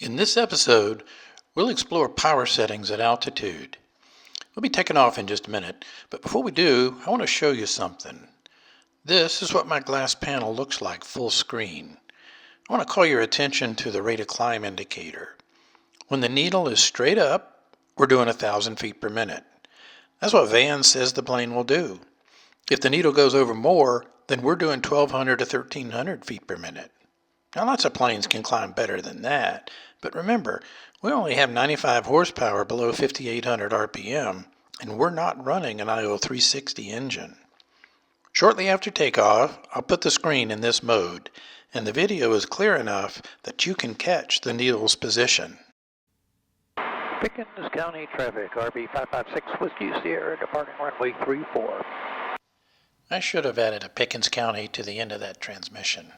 In this episode, we'll explore power settings at altitude. We'll be taking off in just a minute, but before we do, I want to show you something. This is what my glass panel looks like full screen. I want to call your attention to the rate of climb indicator. When the needle is straight up, we're doing 1,000 feet per minute. That's what Vans says the plane will do. If the needle goes over more, then we're doing 1,200 to 1,300 feet per minute. Now, lots of planes can climb better than that, but remember, we only have 95 horsepower below 5,800 RPM, and we're not running an IO 360 engine. Shortly after takeoff, I'll put the screen in this mode, and the video is clear enough that you can catch the needle's position. Pickens County traffic, RV-12iS Whiskey Sierra, departing runway 34. I should have added a Pickens County to the end of that transmission.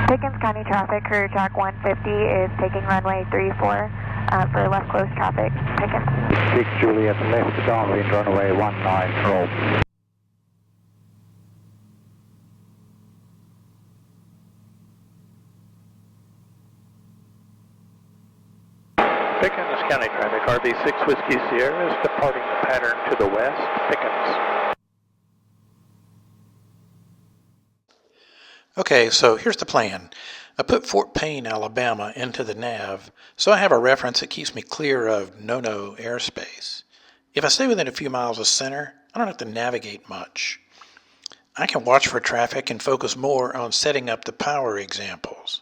Pickens County traffic, career track 150 is taking runway 34 for left close traffic. Pickens. 6 Juliet left downwind runway 19 roll. Pickens County traffic, RV-6 Whiskey Sierra is departing the pattern to the west. Pickens. Okay, so here's the plan. I put Fort Payne, Alabama into the nav, so I have a reference that keeps me clear of no-no airspace. If I stay within a few miles of center, I don't have to navigate much. I can watch for traffic and focus more on setting up the power examples.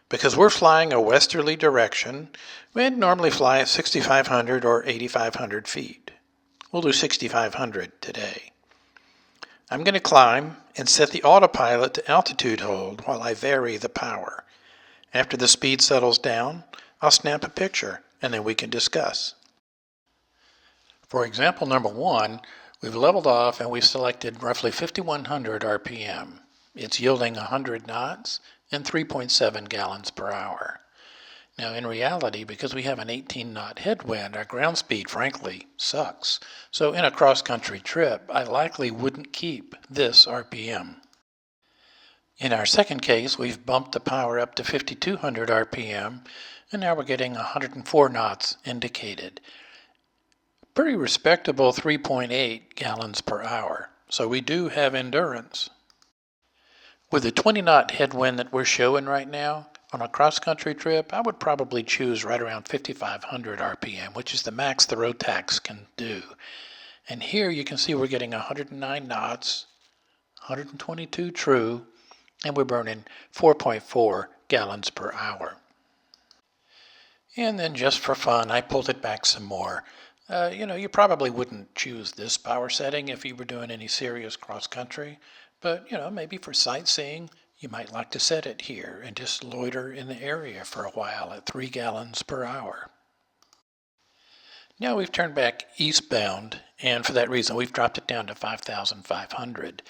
Because we're flying a westerly direction, we'd normally fly at 6,500 or 8,500 feet. We'll do 6,500 today. I'm going to climb and set the autopilot to altitude hold while I vary the power. After the speed settles down, I'll snap a picture and then we can discuss. For example number 1, we've leveled off and we've selected roughly 5,100 RPM. It's yielding 100 knots and 3.7 gallons per hour. Now, in reality, because we have an 18-knot headwind, our ground speed, frankly, sucks. So in a cross-country trip, I likely wouldn't keep this RPM. In our second case, we've bumped the power up to 5,200 RPM, and now we're getting 104 knots indicated. Pretty respectable 3.8 gallons per hour. So we do have endurance. With the 20-knot headwind that we're showing right now, on a cross-country trip, I would probably choose right around 5,500 RPM, which is the max the Rotax can do. And here you can see we're getting 109 knots, 122 true, and we're burning 4.4 gallons per hour. And then just for fun, I pulled it back some more. You probably wouldn't choose this power setting if you were doing any serious cross-country, but, maybe for sightseeing, you might like to set it here and just loiter in the area for a while at 3 gallons per hour. Now we've turned back eastbound, and for that reason we've dropped it down to 5,500.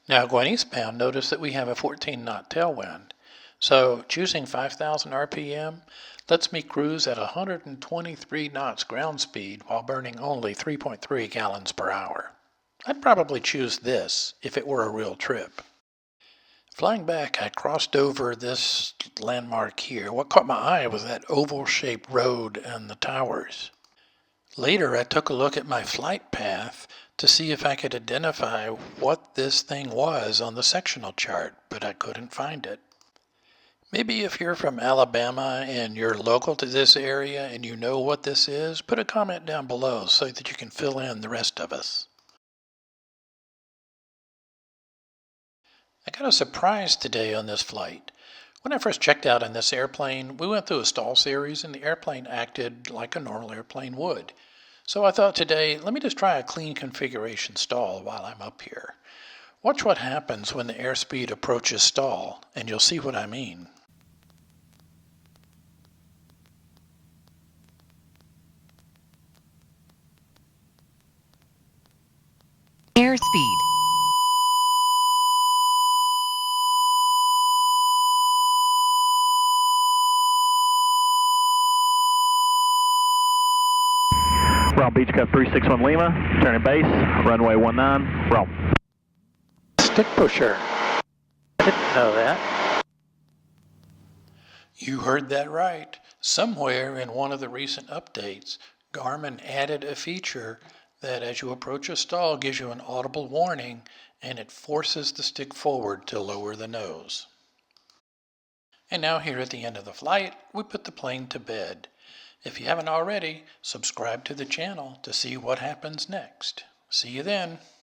Now going eastbound, notice that we have a 14-knot tailwind. So choosing 5,000 RPM lets me cruise at 123 knots ground speed while burning only 3.3 gallons per hour. I'd probably choose this if it were a real trip. Flying back, I crossed over this landmark here. What caught my eye was that oval-shaped road and the towers. Later, I took a look at my flight path to see if I could identify what this thing was on the sectional chart, but I couldn't find it. Maybe if you're from Alabama and you're local to this area and you know what this is, put a comment down below so that you can fill in the rest of us. I got a surprise today on this flight. When I first checked out on this airplane, we went through a stall series and the airplane acted like a normal airplane would. So I thought today, let me just try a clean configuration stall while I'm up here. Watch what happens when the airspeed approaches stall, and you'll see what I mean. Airspeed. Round Beach Cup 361 Lima, turning base, runway 19, roll. Stick pusher. I didn't know that. You heard that right. Somewhere in one of the recent updates, Garmin added a feature that as you approach a stall gives you an audible warning and it forces the stick forward to lower the nose. And now here at the end of the flight, we put the plane to bed. If you haven't already, subscribe to the channel to see what happens next. See you then.